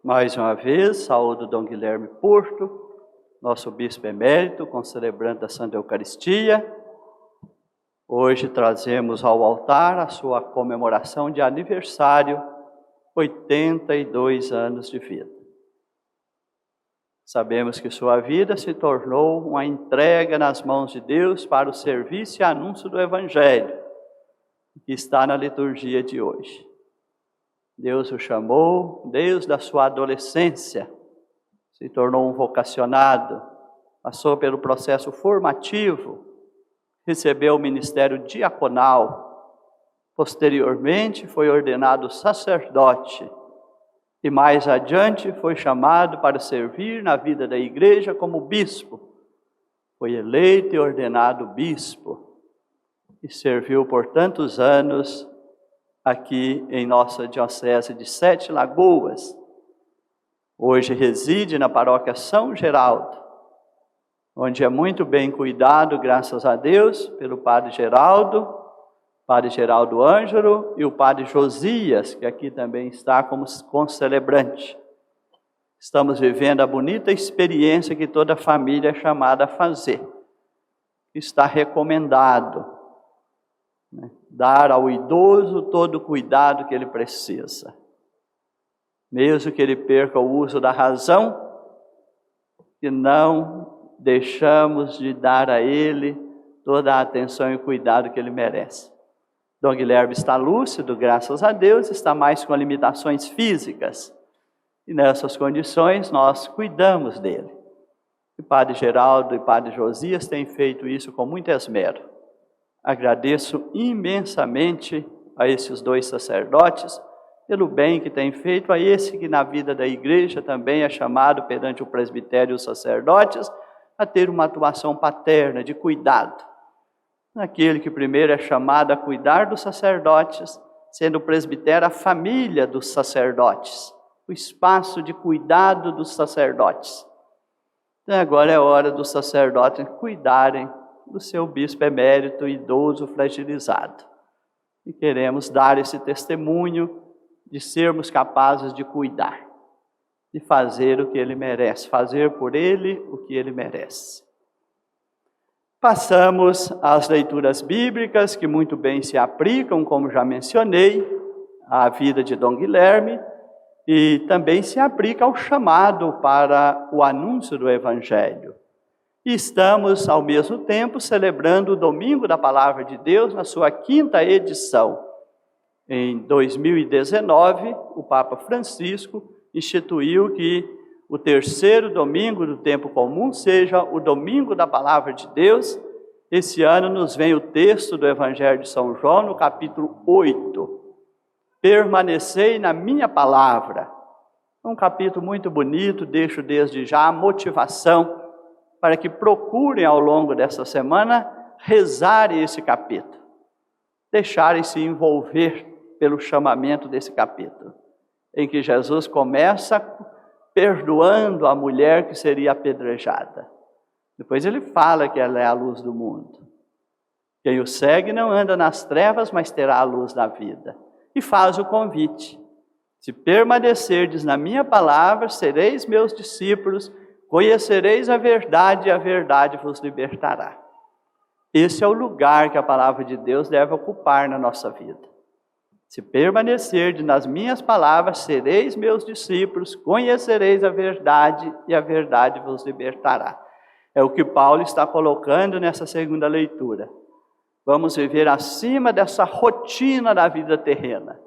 Mais uma vez, saúdo Dom Guilherme Porto, nosso bispo emérito, concelebrante da Santa Eucaristia. Hoje trazemos ao altar a sua comemoração de aniversário, 82 anos de vida. Sabemos que sua vida se tornou uma entrega nas mãos de Deus para o serviço e anúncio do Evangelho, que está na liturgia de hoje. Deus o chamou desde a sua adolescência, se tornou um vocacionado, passou pelo processo formativo, recebeu o ministério diaconal, posteriormente foi ordenado sacerdote e mais adiante foi chamado para servir na vida da igreja como bispo. Foi eleito e ordenado bispo e serviu por tantos anos aqui em nossa diocese de Sete Lagoas. Hoje reside na paróquia São Geraldo, onde é muito bem cuidado, graças a Deus, pelo Padre Geraldo Ângelo e o Padre Josias, que aqui também está como concelebrante. Estamos vivendo a bonita experiência que toda família é chamada a fazer. Está recomendado, né, dar ao idoso todo o cuidado que ele precisa. Mesmo que ele perca o uso da razão, que não deixamos de dar a ele toda a atenção e cuidado que ele merece. Dom Guilherme está lúcido, graças a Deus, está mais com limitações físicas. E nessas condições nós cuidamos dele. E Padre Geraldo e Padre Josias têm feito isso com muito esmero. Agradeço imensamente a esses dois sacerdotes pelo bem que têm feito a esse que na vida da igreja também é chamado perante o presbitério e os sacerdotes a ter uma atuação paterna, de cuidado. Aquele que primeiro é chamado a cuidar dos sacerdotes, sendo o presbitério a família dos sacerdotes, o espaço de cuidado dos sacerdotes. Então agora é hora dos sacerdotes cuidarem do seu bispo emérito, idoso, fragilizado. E queremos dar esse testemunho de sermos capazes de cuidar, de fazer o que ele merece, fazer por ele o que ele merece. Passamos às leituras bíblicas, que muito bem se aplicam, como já mencionei, à vida de Dom Guilherme, e também se aplica ao chamado para o anúncio do Evangelho. E estamos, ao mesmo tempo, celebrando o Domingo da Palavra de Deus, na sua 5ª edição. Em 2019, o Papa Francisco instituiu que o 3º domingo do tempo comum seja o Domingo da Palavra de Deus. Esse ano nos vem o texto do Evangelho de São João, no capítulo 8. Permanecei na minha palavra. É um capítulo muito bonito, deixo desde já a motivação para que procurem ao longo dessa semana rezarem esse capítulo. Deixarem-se envolver pelo chamamento desse capítulo, em que Jesus começa perdoando a mulher que seria apedrejada. Depois ele fala que ela é a luz do mundo. Quem o segue não anda nas trevas, mas terá a luz da vida. E faz o convite: se permanecerdes na minha palavra, sereis meus discípulos, conhecereis a verdade e a verdade vos libertará. Esse é o lugar que a palavra de Deus deve ocupar na nossa vida. Se permanecerdes nas minhas palavras, sereis meus discípulos, conhecereis a verdade e a verdade vos libertará. É o que Paulo está colocando nessa segunda leitura. Vamos viver acima dessa rotina da vida terrena.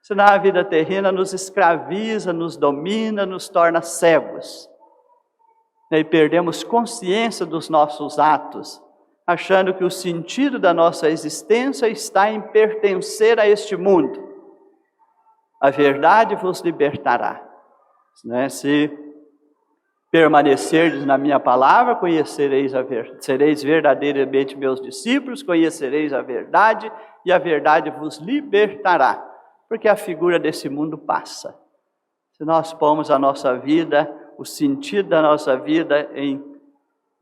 Senão a vida terrena nos escraviza, nos domina, nos torna cegos. E perdemos consciência dos nossos atos, achando que o sentido da nossa existência está em pertencer a este mundo. A verdade vos libertará. Se permanecerdes na minha palavra, sereis verdadeiramente meus discípulos, conhecereis a verdade e a verdade vos libertará. Porque a figura desse mundo passa. Se nós pomos a nossa vida, o sentido da nossa vida em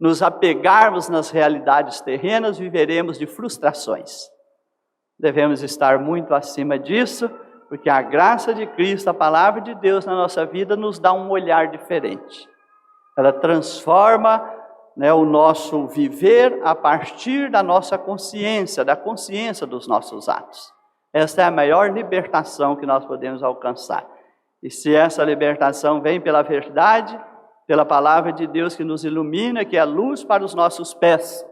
nos apegarmos nas realidades terrenas, viveremos de frustrações. Devemos estar muito acima disso, Porque a graça de Cristo, a palavra de Deus na nossa vida, nos dá um olhar diferente. Ela transforma, o nosso viver a partir da nossa consciência, da consciência dos nossos atos. Essa é a maior libertação que nós podemos alcançar. E se essa libertação vem pela verdade, pela palavra de Deus que nos ilumina, que é luz para os nossos pés.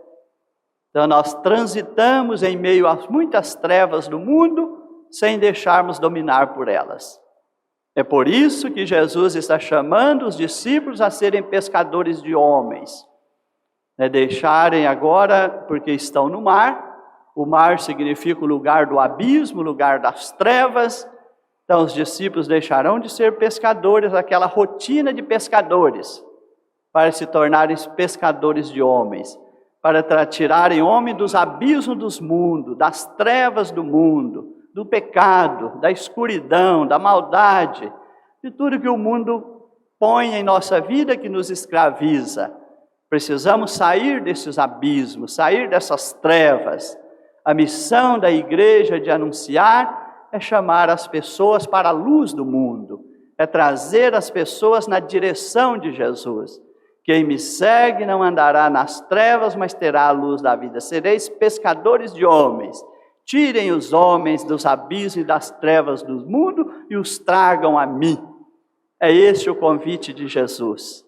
Então nós transitamos em meio a muitas trevas do mundo, sem deixarmos dominar por elas. É por isso que Jesus está chamando os discípulos a serem pescadores de homens. Deixarem agora, porque estão no mar. O mar significa o lugar do abismo, o lugar das trevas. Então os discípulos deixarão de ser pescadores, aquela rotina de pescadores, para se tornarem pescadores de homens, para tirarem homem dos abismos do mundo, das trevas do mundo, do pecado, da escuridão, da maldade, de tudo que o mundo põe em nossa vida que nos escraviza. Precisamos sair desses abismos, sair dessas trevas. A missão da igreja de anunciar é chamar as pessoas para a luz do mundo, é trazer as pessoas na direção de Jesus. Quem me segue não andará nas trevas, mas terá a luz da vida. Sereis pescadores de homens. Tirem os homens dos abismos e das trevas do mundo e os tragam a mim. É este o convite de Jesus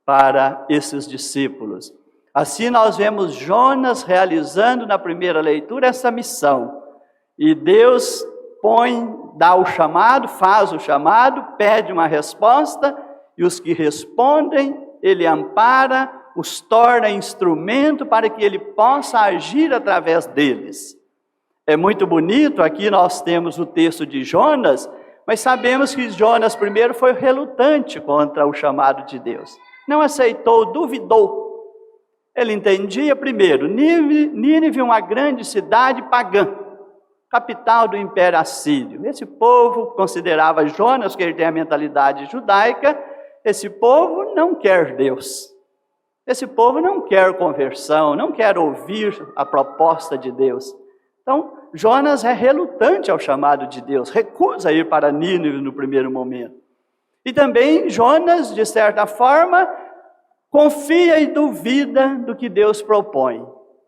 para esses discípulos. Assim nós vemos Jonas realizando na primeira leitura essa missão. E Deus dá o chamado, faz o chamado, pede uma resposta, e os que respondem, Ele ampara, os torna instrumento para que Ele possa agir através deles. É muito bonito, aqui nós temos o texto de Jonas, mas sabemos que Jonas primeiro foi relutante contra o chamado de Deus. Não aceitou, duvidou. Ele entendia primeiro, Nínive é uma grande cidade pagã, capital do Império Assírio. Esse povo considerava Jonas, que ele tem a mentalidade judaica, esse povo não quer Deus. Esse povo não quer conversão, não quer ouvir a proposta de Deus. Então, Jonas é relutante ao chamado de Deus, recusa ir para Nínive no primeiro momento. E também Jonas, de certa forma, confia e duvida do que Deus propõe.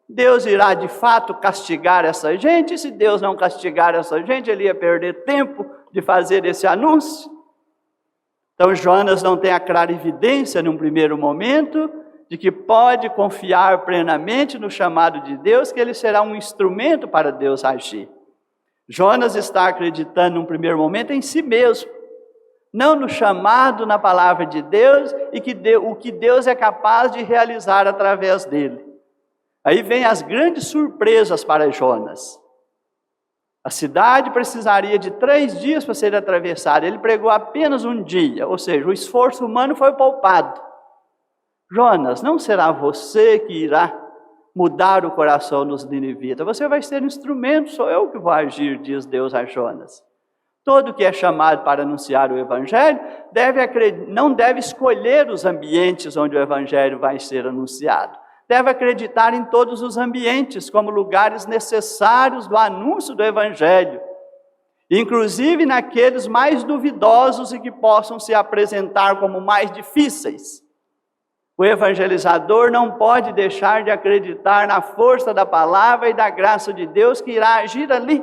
Deus irá de fato castigar essa gente? Se Deus não castigar essa gente, ele ia perder tempo de fazer esse anúncio. Então Jonas não tem a clarividência num primeiro momento, de que pode confiar plenamente no chamado de Deus, que ele será um instrumento para Deus agir. Jonas está acreditando num primeiro momento em si mesmo, não no chamado, na palavra de Deus, e o que Deus é capaz de realizar através dele. Aí vem as grandes surpresas para Jonas. A cidade precisaria de 3 dias para ser atravessada, ele pregou apenas um dia, ou seja, o esforço humano foi poupado. Jonas, não será você que irá mudar o coração dos ninivitas, você vai ser um instrumento, sou eu que vou agir, diz Deus a Jonas. Todo que é chamado para anunciar o Evangelho não deve escolher os ambientes onde o Evangelho vai ser anunciado. Deve acreditar em todos os ambientes como lugares necessários do anúncio do Evangelho, inclusive naqueles mais duvidosos e que possam se apresentar como mais difíceis. O evangelizador não pode deixar de acreditar na força da palavra e da graça de Deus que irá agir ali.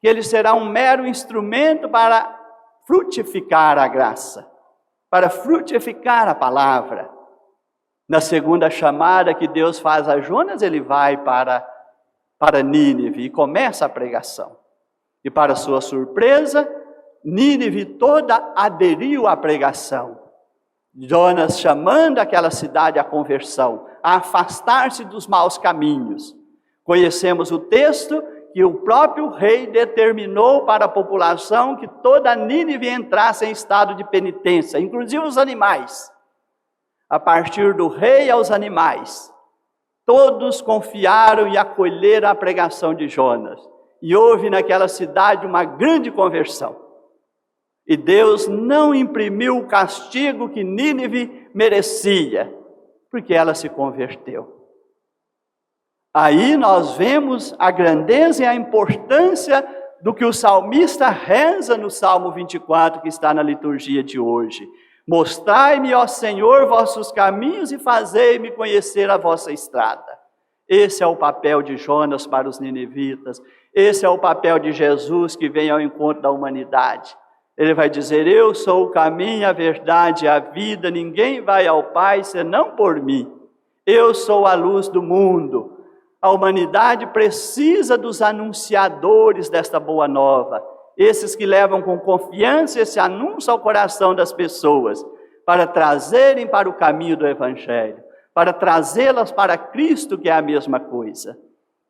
Que ele será um mero instrumento para frutificar a graça, para frutificar a palavra. Na segunda chamada que Deus faz a Jonas, ele vai para Nínive e começa a pregação. E para sua surpresa, Nínive toda aderiu à pregação. Jonas chamando aquela cidade à conversão, a afastar-se dos maus caminhos. Conhecemos o texto que o próprio rei determinou para a população que toda Nínive entrasse em estado de penitência, inclusive os animais. A partir do rei aos animais, todos confiaram e acolheram a pregação de Jonas. E houve naquela cidade uma grande conversão. E Deus não imprimiu o castigo que Nínive merecia, porque ela se converteu. Aí nós vemos a grandeza e a importância do que o salmista reza no Salmo 24, que está na liturgia de hoje. Mostrai-me, ó Senhor, vossos caminhos e fazei-me conhecer a vossa estrada. Esse é o papel de Jonas para os ninivitas. Esse é o papel de Jesus que vem ao encontro da humanidade. Ele vai dizer, eu sou o caminho, a verdade e a vida. Ninguém vai ao Pai senão por mim. Eu sou a luz do mundo. A humanidade precisa dos anunciadores desta boa nova. Esses que levam com confiança esse anúncio ao coração das pessoas, para trazerem para o caminho do Evangelho, para trazê-las para Cristo, que é a mesma coisa.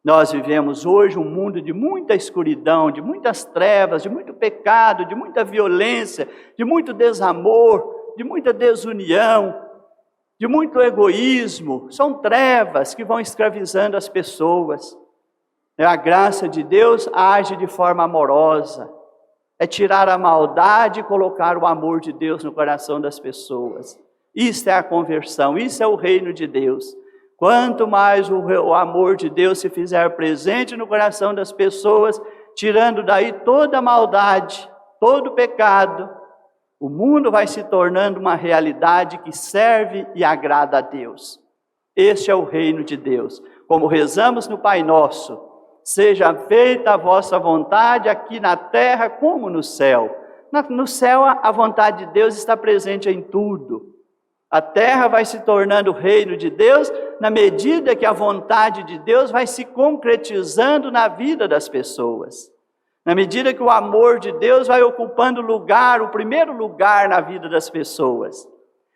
Nós vivemos hoje um mundo de muita escuridão, de muitas trevas, de muito pecado, de muita violência, de muito desamor, de muita desunião, de muito egoísmo. São trevas que vão escravizando as pessoas. A graça de Deus age de forma amorosa. É tirar a maldade e colocar o amor de Deus no coração das pessoas. Isso é a conversão, isso é o reino de Deus. Quanto mais o amor de Deus se fizer presente no coração das pessoas, tirando daí toda a maldade, todo o pecado, o mundo vai se tornando uma realidade que serve e agrada a Deus. Este é o reino de Deus. Como rezamos no Pai Nosso, seja feita a vossa vontade aqui na terra como no céu. No céu a vontade de Deus está presente em tudo. A terra vai se tornando o reino de Deus na medida que a vontade de Deus vai se concretizando na vida das pessoas. Na medida que o amor de Deus vai ocupando lugar, o primeiro lugar na vida das pessoas.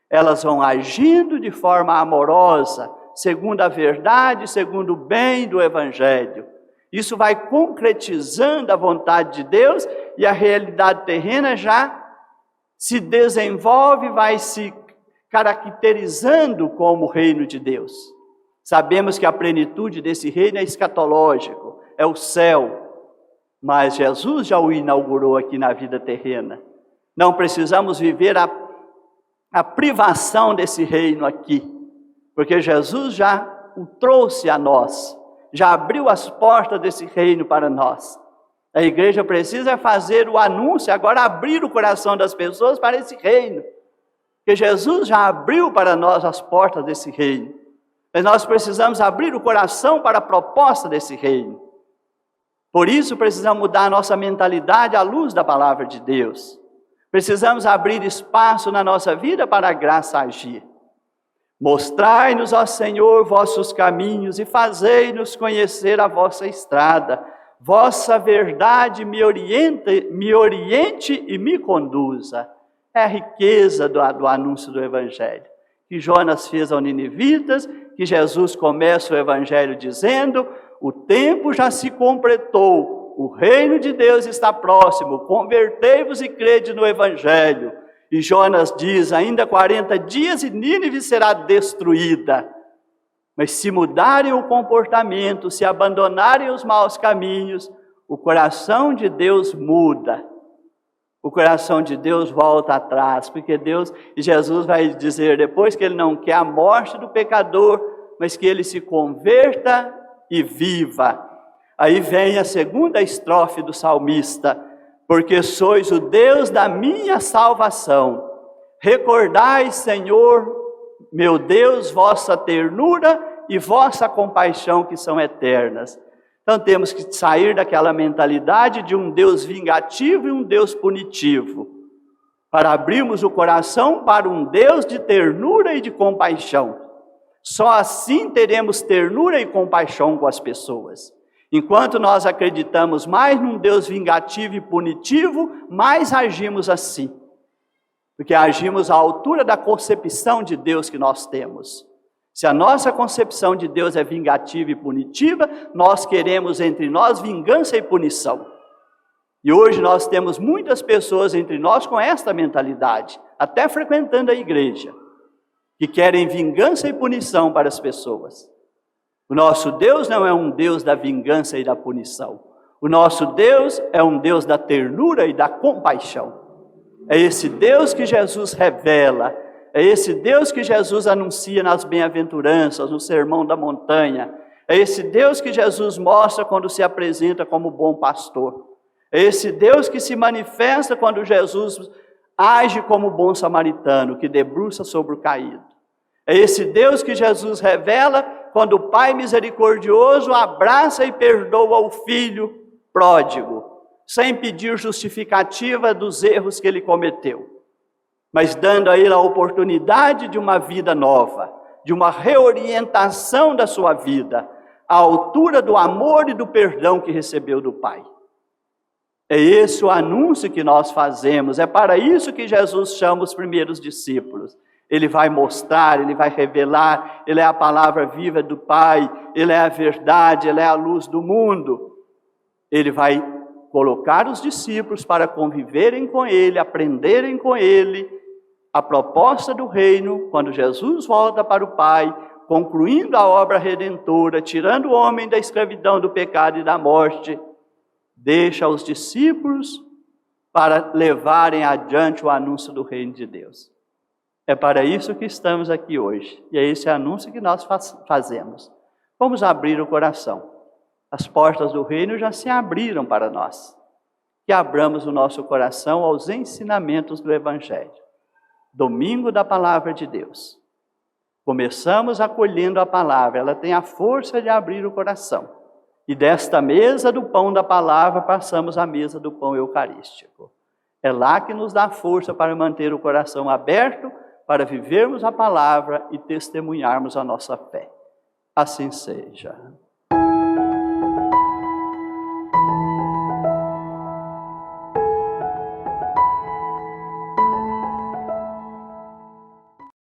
Elas vão agindo de forma amorosa, segundo a verdade, segundo o bem do Evangelho. Isso vai concretizando a vontade de Deus e a realidade terrena já se desenvolve, vai se caracterizando como o reino de Deus. Sabemos que a plenitude desse reino é escatológico, é o céu. Mas Jesus já o inaugurou aqui na vida terrena. Não precisamos viver a privação desse reino aqui, porque Jesus já o trouxe a nós, já abriu as portas desse reino para nós. A igreja precisa fazer o anúncio, agora abrir o coração das pessoas para esse reino, porque Jesus já abriu para nós as portas desse reino, mas nós precisamos abrir o coração para a proposta desse reino. Por isso precisamos mudar a nossa mentalidade à luz da palavra de Deus. Precisamos abrir espaço na nossa vida para a graça agir. Mostrai-nos, ó Senhor, vossos caminhos e fazei-nos conhecer a vossa estrada. Vossa verdade me oriente e me conduza. É a riqueza do anúncio do Evangelho. Que Jonas fez aos ninivitas, que Jesus começa o Evangelho dizendo: o tempo já se completou, o reino de Deus está próximo, convertei-vos e crede no Evangelho. E Jonas diz, ainda 40 dias e Nínive será destruída. Mas se mudarem o comportamento, se abandonarem os maus caminhos, o coração de Deus muda. O coração de Deus volta atrás, porque Deus, e Jesus vai dizer depois que Ele não quer a morte do pecador, mas que ele se converta e viva. Aí vem a segunda estrofe do salmista: porque sois o Deus da minha salvação. Recordai, Senhor, meu Deus, vossa ternura e vossa compaixão que são eternas. Então temos que sair daquela mentalidade de um Deus vingativo e um Deus punitivo, para abrirmos o coração para um Deus de ternura e de compaixão. Só assim teremos ternura e compaixão com as pessoas. Enquanto nós acreditamos mais num Deus vingativo e punitivo, mais agimos assim. Porque agimos à altura da concepção de Deus que nós temos. Se a nossa concepção de Deus é vingativa e punitiva, nós queremos entre nós vingança e punição. E hoje nós temos muitas pessoas entre nós com esta mentalidade, até frequentando a igreja, que querem vingança e punição para as pessoas. O nosso Deus não é um Deus da vingança e da punição. O nosso Deus é um Deus da ternura e da compaixão. É esse Deus que Jesus revela, é esse Deus que Jesus anuncia nas bem-aventuranças, no Sermão da Montanha. É esse Deus que Jesus mostra quando se apresenta como bom pastor. É esse Deus que se manifesta quando Jesus age como bom samaritano, que debruça sobre o caído. É esse Deus que Jesus revela quando o Pai misericordioso abraça e perdoa o filho pródigo, sem pedir justificativa dos erros que ele cometeu, mas dando a ele a oportunidade de uma vida nova, de uma reorientação da sua vida, à altura do amor e do perdão que recebeu do Pai. É esse o anúncio que nós fazemos, é para isso que Jesus chama os primeiros discípulos. Ele vai mostrar, ele vai revelar, ele é a palavra viva do Pai, ele é a verdade, ele é a luz do mundo. Ele vai colocar os discípulos para conviverem com ele, aprenderem com ele a proposta do reino, quando Jesus volta para o Pai, concluindo a obra redentora, tirando o homem da escravidão, do pecado e da morte, deixa os discípulos para levarem adiante o anúncio do reino de Deus. É para isso que estamos aqui hoje, e é esse anúncio que nós fazemos. Vamos abrir o coração. As portas do reino já se abriram para nós. Que abramos o nosso coração aos ensinamentos do Evangelho. Domingo da Palavra de Deus. Começamos acolhendo a palavra, ela tem a força de abrir o coração. E desta mesa do pão da palavra, passamos à mesa do pão eucarístico. É lá que nos dá força para manter o coração aberto, para vivermos a palavra e testemunharmos a nossa fé. Assim seja.